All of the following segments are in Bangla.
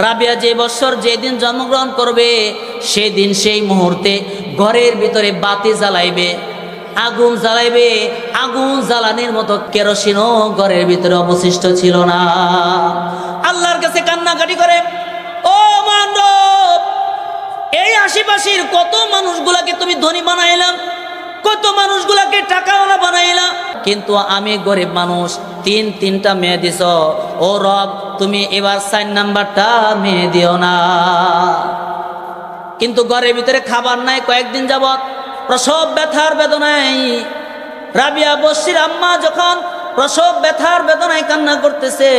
রাবিয়া যে বছর যেদিন জন্মগ্রহণ করবে সেদিন সেই মুহূর্তে ঘরের ভিতরে বাতি জ্বালাইবে, আগুন জ্বালাইবে। আগুন জ্বালানোর মতো কেরোসিনও ঘরের ভিতরে অবশিষ্ট ছিল না। আল্লাহর কাছে কান্নাকাটি করে, ও মানব, এই আশেপাশের কত মানুষগুলাকে তুমি ধনী বানাইলাম, কত মানুষগুলাকে টাকাওয়ালা বানাইলাম, কিন্তু আমি গরিব মানুষ, তিনটা মেয়ে দিছ। ও রব, তুমি এবার 4 নাম্বারটা মেয়ে দিও না। কিন্তু ঘরের ভিতরে খাবার নাই, কয়েকদিন যাবত প্রসব ব্যথার বেদনায় রাবিয়া বসরির আম্মা যখন প্রসব ব্যথার বেদনায় কান্না করতেছে,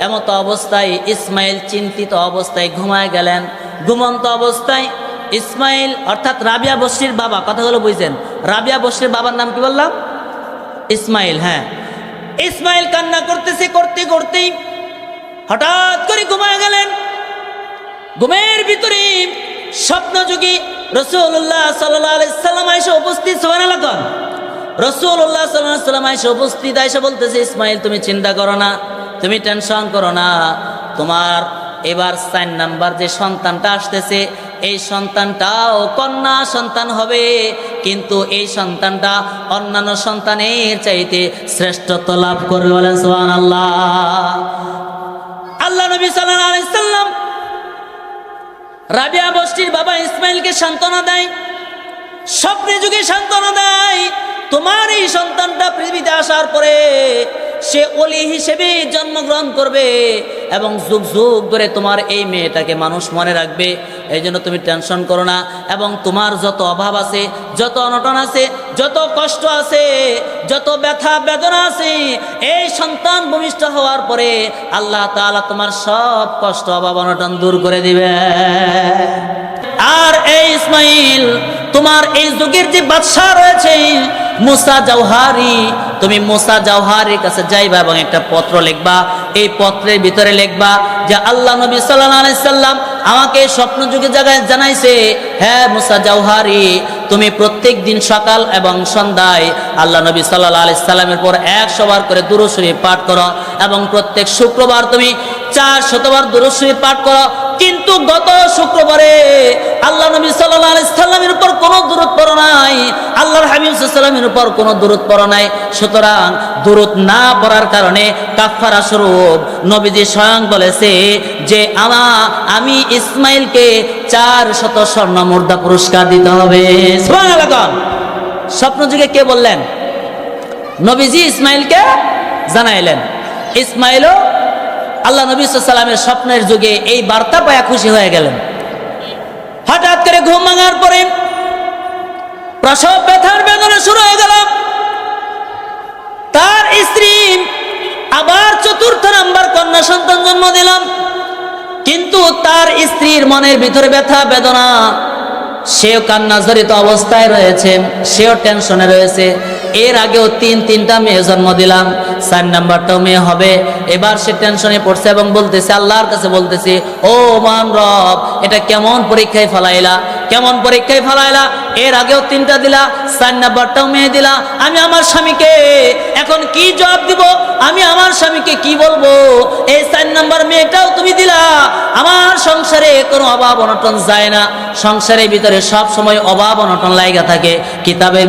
এমত অবস্থায় ইসমাইল চিন্তিত অবস্থায় ঘুমায় গেলেন। ঘুমন্ত অবস্থায় ইসমাইল অর্থাৎ রাবিয়া বসরির বাবা, কথাগুলো বুঝছেন? রাবিয়া বসরির বাবার নাম কি বললাম? ইসমাইল। হ্যাঁ, ইসমাইল কান্না করতেছে, করতে করতেই হঠাৎ করে ঘুমায় গেলেন। ঘুমের ভিতরে স্বপ্নযোগী রাসূলুল্লাহ সাল্লাল্লাহু আলাইহি সাল্লাম এসে উপস্থিত। সুবহানাল্লাহ। রাসূলুল্লাহ সাল্লাল্লাহু আলাইহি সাল্লাম এসে উপস্থিত, এসে বলতেছে, ইসমাইল তুমি চিন্তা করো না, তুমি টেনশন করো না, তোমার এবার 4 নাম্বার যে সন্তানটা আসতেছে এই সন্তানটাও কন্যা সন্তান হবে, কিন্তু এই সন্তানটা অন্যান্য সন্তানের চাইতে শ্রেষ্ঠত্ব লাভ করবে। বলেন সুবহানাল্লাহ। আল্লাহ নবী সাল্লাল্লাহু আলাইহি সাল্লাম রাবিয়া বসরির বাবা ইসমাইলকে সান্ত্বনা দেয়, স্বপ্নে যুগে সান্ত্বনা দেয়, তোমার এই সন্তানটা পৃথিবীতে আসার পরে সে ওলি হিসেবে জন্মগ্রহণ করবে এবং যুগ যুগ ধরে তোমার এই মেয়েটাকে মানুষ মনে রাখবে। এই জন্য তুমি টেনশন করো না, এবং তোমার যত অভাব আছে, যত অনটন আছে, যত কষ্ট আছে, যত ব্যথা বেদনা আছে, এই সন্তান ভূমিষ্ঠ হওয়ার পরে আল্লাহ তাআলা তোমার সব কষ্ট অভাব অনটন দূর করে দিবে। আর এই ইসমাইল, তোমার এই যুগের যে বাদশা রয়েছে মুসা জাওহারি, তুমি মুসা জাওহারির কাছে যাইবা এবং একটা পত্র লিখবা। এই পত্রের ভিতরে লিখবা যে আল্লাহ নবী সাল্লাল্লাহু আলাইহি সাল্লাম আমাকে স্বপ্ন যুগে জানাইছে, হ্যাঁ মুসা জাওহারি, তুমি প্রত্যেক দিন সকাল এবং সন্ধ্যায় আল্লাহ নবী সাল্লাল্লাহু আলাইহি সাল্লামের পর 100 বার করে দুরূদ শরীফ পাঠ করো এবং প্রত্যেক শুক্রবার তুমি 400 বার দুরূদ শরীফ পাঠ করো। কিন্তু গত শুক্রবারে আল্লাহ নবী সাল্লাল্লাহু আলাইহি সাল্লামের উপর কোনো দুরূদ পড়ো নাই, আল্লাহর হাবিব সাল্লাল্লাহু আলাইহি সাল্লামের উপর কোনো দুরূদ পড়ো নাই। সুতরাং দুরূদ না পড়ার কারণে কাফারা স্বরূপ নবীজি স্বয়ং বলেছে যে আমি ইসমাইলকে 400 স্বর্ণ মুদ্রা পুরস্কার দিতে হবে। সুবহানাল্লাহ। স্বপ্ন যুগে কে বললেন? নবীজি ইসমাইলকে জানাইলেন। ইসমাইলও আল্লাহ নবী সাল্লাল্লাহু আলাইহি সাল্লামের স্বপ্নের যুগে এই বার্তা পায়া খুশি হয়ে গেলেন। হঠাৎ করে ঘুম ভাঙার পরে প্রসব ব্যথার বেদনা শুরু হয়ে গেল। তার স্ত্রী আবার 4র্থ নাম্বার কন্যা সন্তান জন্ম দিলাম, কিন্তু তার স্ত্রীর মনের ভিতরে ব্যথা বেদনা, সেও কান্না জড়িত অবস্থায় রয়েছে, সেও টেনশনে রয়েছে। এর আগেও 3টা মেয়ে জন্ম দিলাম, 4 নাম্বারটাও মেয়ে হবে। এবার সে টেনশনে পড়ছে এবং বলতেছে, আল্লাহর কাছে বলতেছে, ও মহান রব, এটা কেমন পরীক্ষায় ফেলাইলা, কেমন পরীক্ষায় ফেলাইলা? এর আগেও 3টা দিলা, 4 নাম্বারটাও মেয়ে দিলা। আমি আমার স্বামীকে এখন কি জবাব দিব? আমি আমার স্বামীকে কি বলবো? এই 4 নাম্বার মেয়েটাও তুমি দিলা। আমার সংসারে কোনো অভাব অনটন যায় না, সংসারের ভিতরে সব সময় অভাব অনটন লাগা থাকে। কিতাবের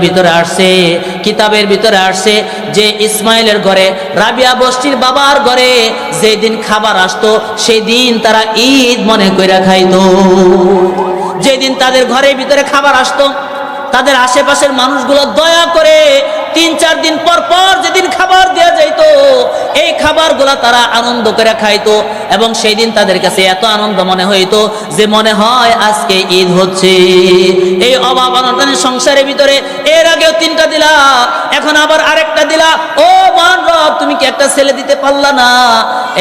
ভিতরে আসছে যে ইসমাইলের ঘরে, রাবিয়া বসরির বাবার ঘরে যেদিন খাবার আসতো সেই দিন তারা ঈদ মনে কইরা খাইতো। যেদিন তাদের ঘরের ভিতরে খাবার আসতো তাদের আশেপাশের মানুষগুলো দয়া করে 3-4 দিন পর পর যেদিন খাবার দেওয়া যাইত, এই খাবারগুলা তারা আনন্দ করে খাইতো এবং সেই দিন তাদের কাছে এত আনন্দ মনে হইতো যে মনে হয় আজকে ঈদ হচ্ছে। এই অভাব অনটনের সংসারের ভিতরে এর আগেও 3টা দিলা, এখন আবার আরেকটা দিলা। ও মহান রব, তুমি কি একটা ছেলে দিতে পারলা না?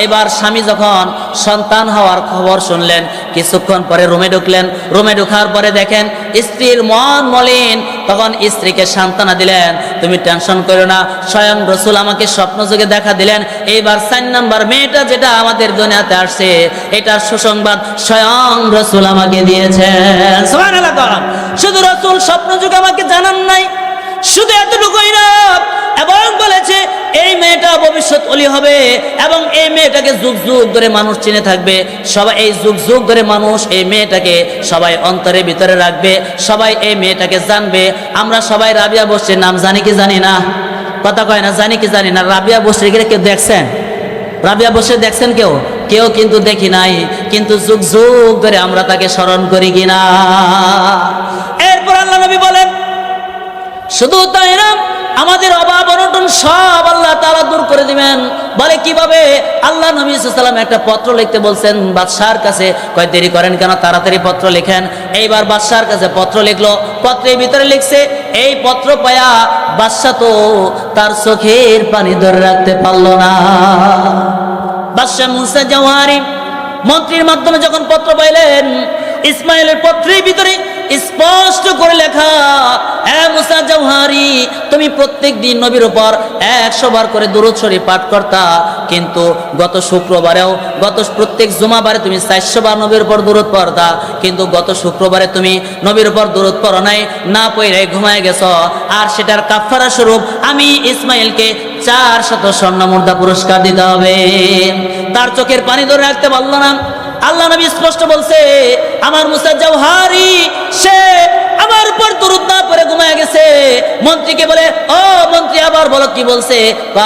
এবার স্বামী যখন সন্তান হওয়ার খবর শুনলেন, কিছুক্ষণ পরে রুমে ঢুকলেন। রুমে ঢোকার পরে দেখেন স্ত্রীর মন মলিন, তখন স্ত্রীকে সান্ত্বনা দিলেন, তুমি টেনশন করো না, স্বয়ং রাসূল আমাকে স্বপ্ন যুগে দেখা দিলেন। এইবার 4 নাম্বার মেয়েটা যেটা আমাদের দুনিয়াতে আসছে এটার সুসংবাদ স্বয়ং রাসূল আমাকে দিয়েছেন। সুবহানাল্লাহ। শুধু রাসূল স্বপ্ন যুগে আমাকে জানান নাই, শুধু এতটুকুই না, এবং বলেছে এই মেয়েটা ভবিষ্যৎ ওলি হবে এবং এই মেয়েটাকে যুগ যুগ ধরে মানুষ চিনে থাকবে। সবাই এই যুগ যুগ ধরে মানুষ এই মেয়েটাকে সবাই অন্তরের ভিতরে রাখবে, সবাই এই মেয়েটাকে জানবে। আমরা সবাই রাবিয়া বসরির নাম জানি কি জানি না? কথা কয় না, জানি কি জানি না? রাবিয়া বসরি কেউ দেখছেন? রাবিয়া বসরি দেখছেন কেউ? কেউ কিন্তু দেখি নাই, কিন্তু যুগ যুগ ধরে আমরা তাকে স্মরণ করি কিনা? এরপর আল্লাহ নবী বলেন, শুধু তাই না, আমাদের অভাব অনটন সব আল্লাহ তাআলা দূর করে দিবেন। বলে কিভাবে? আল্লাহ নবী সাল্লাল্লাহু আলাইহি ওয়াসাল্লাম একটা পত্র লিখতে বলছেন বাদশার কাছে, কয় দেরি করেন কেন, তাড়াতাড়ি পত্র লিখেন। এইবার বাদশার কাছে পত্র লিখলো, পত্রের ভিতরে লিখছে, এই পত্র পায়া বাদশা তো তার চোখের পানি ধরে রাখতে পারলো না। বাদশা মুসা জাওহারি মন্ত্রীর মাধ্যমে যখন পত্র পাইলেন, ইসমাইলের পত্রের ভিতরে স্পষ্ট করে লেখা, এ মুসা জাওহারি, তুমি প্রত্যেক দিন নবীর উপর 100 বার করে দুরূদ শরীফ পাঠ করতা, কিন্তু গত শুক্রবারেও প্রত্যেক জুমাবারে তুমি 400 বার নবীর উপর দুরূদ পড়তা, কিন্তু গত শুক্রবারে তুমি নবীর উপর দুরূদ পড়ো নাই, না পড়ে ঘুমায় গেছো। আর সেটার কাফারা স্বরূপ আমি ইসমাইলকে 400 স্বর্ণ মুদ্রা পুরস্কার দিতে হবে। তার চোখের পানি ধরে রাখতে পারলো না। আল্লাহ নবী স্পষ্ট বলছে, আমার মুসা জাওহারি সে আমার উপর দুরূদ না পড়ে ঘুমায় গেছে। মন্ত্রীকে বলে, ও মন্ত্রী আবার বলো কি বলছে?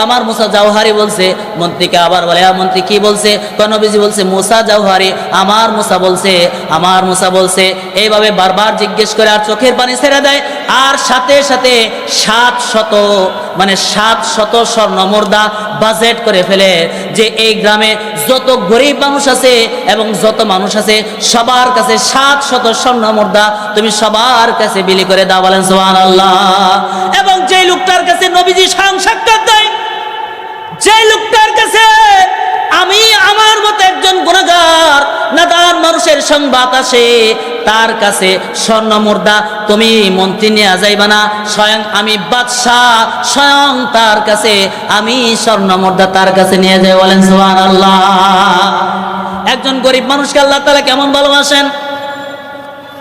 আমার মুসা জাওহারি বলছে। মন্ত্রীকে আবার বলে, মন্ত্রী কি বলছে? নবীজি বলছে মুসা জাওহারি, আমার মুসা বলছে, আমার মুসা বলছে। এইভাবে বারবার জিজ্ঞেস করে আর চোখের পানি ছেড়ে দেয়। আর সাথে সাথে 700 স্বর্ণ মুদ্রা বাজেট করে ফেলে, যে এই গ্রামে যত গরিব মানুষ আছে এবং যত মানুষ আছে সবার কাছে 700 স্বর্ণ মুদ্রা তুমি সবার কাছে বিলি করে দাও। বলেন সুবহানাল্লাহ। এবং যে লোকটার কাছে নবীজি সাক্ষাৎ দেয়, যে লোকটার কাছে আমি আমার মতো একজন গুনাহগার নাদান মানুষের সংবাদ আসে, তার কাছে স্বর্ণ মুদ্রা তুমি মন্ত্রী নিয়ে যাইবা না, স্বয়ং আমি বাদশাহ, স্বয়ং তার কাছে আমি স্বর্ণ মুদ্রা তার কাছে নিয়ে যাই। বলেন সুবহানাল্লাহ। একজন গরিব মানুষকে আল্লাহ তাআলা কেমন ভালোবাসেন?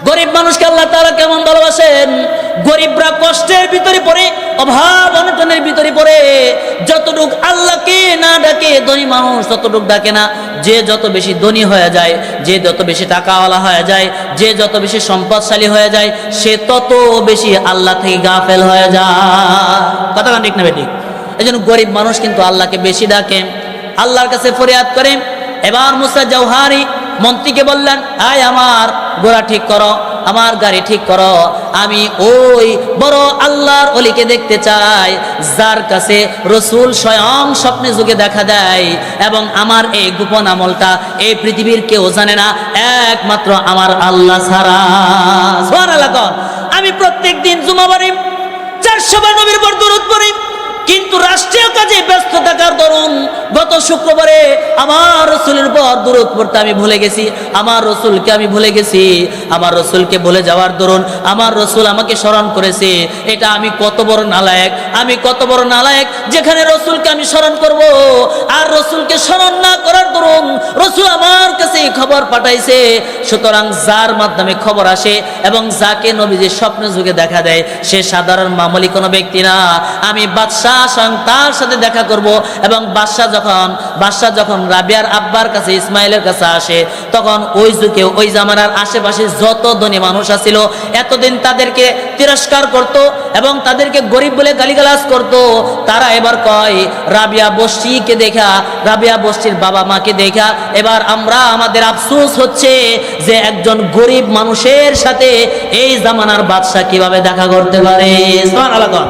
গরিব মানুষকে আল্লাহ তাআলা কেমন ভালোবাসেন? গরিবরা কষ্টের ভিতরে পড়ে, অভাব অনটনের ভিতরে পড়ে, যতটুক আল্লাহকে না ডাকে ধনী মানুষ ততটুক ডাকে না। যে যত বেশি ধনী হয়ে যায়, যে যত বেশি টাকাওয়ালা হয়ে যায়, যে যত বেশি সম্পদশালী হয়ে যায়, সে তত বেশি আল্লাহ থেকে গাফেল হয়ে যায়। কথা ঠিক না বেঠিক? এই জন্য গরিব মানুষ কিন্তু আল্লাহকে বেশি ডাকে, আল্লাহর কাছে ফরিয়াদ করে। এবার মুসা জাওহারি মন্ত্রীকে বললেন, আয় আমার ঘোড়া ঠিক করো, আমার গাড়ি ঠিক করো, আমি ওই বড় আল্লাহর ওলিকে দেখতে চাই যার কাছে রসুল স্বয়ং স্বপ্নে যুগে দেখা দেয়, এবং আমার এই গোপন আমলটা এই পৃথিবীর কেউ জানে না, একমাত্র আমার আল্লাহ ছাড়া। সুবহানাল্লাহ। আমি প্রত্যেক দিন জুমাবারে 400 বার নবীর উপর দুরূদ পড়ি, কিন্তু রাষ্ট্রীয় কাজে ব্যস্ত থাকার দরুন গত শুক্রবারে আমার রসুলের উপর দুরূদ পড়তে আমি ভুলে গেছি, আমার রসুলকে আমি ভুলে গেছি। আমার রসুলকে ভুলে যাওয়ার দরুন আমার রসুল আমাকে স্মরণ করেছে। এটা আমি কত বড় নালায়েক, আমি কত বড় নালায়েক, যেখানে রসুলকে আমি স্মরণ করব আর রসুলকে স্মরণ না করার দরুন রসুল আমার কাছে খবর পাঠাইছে। সুতরাং যার মাধ্যমে খবর আসে এবং যাকে নবীজি স্বপ্নে যুগে দেখা দেয়, সে সাধারণ মামুলি কোনো ব্যক্তি না। আমি বাদশাহ তার সাথে দেখা করব। এবং বাদশাহ যখন রাবিয়ার আব্বার কাছে ইসমাইলের কাছে আসে, তখন ওই যুগে ওই জামানার আশেপাশে যত ধনী মানুষ আছিল এতদিন তাদেরকে তিরস্কার করত এবং তাদেরকে গরিব বলে গালিগালাজ করত। তারা এবার কয়, রাবিয়া বস্তিকে দেখা, রাবিয়া বস্তির বাবা মাকে দেখা এবার আমাদের আফসোস হচ্ছে যে একজন গরিব মানুষের সাথে এই জামানার বাদশাহ কিভাবে দেখা করতে পারে। সুবহানাল্লাহ।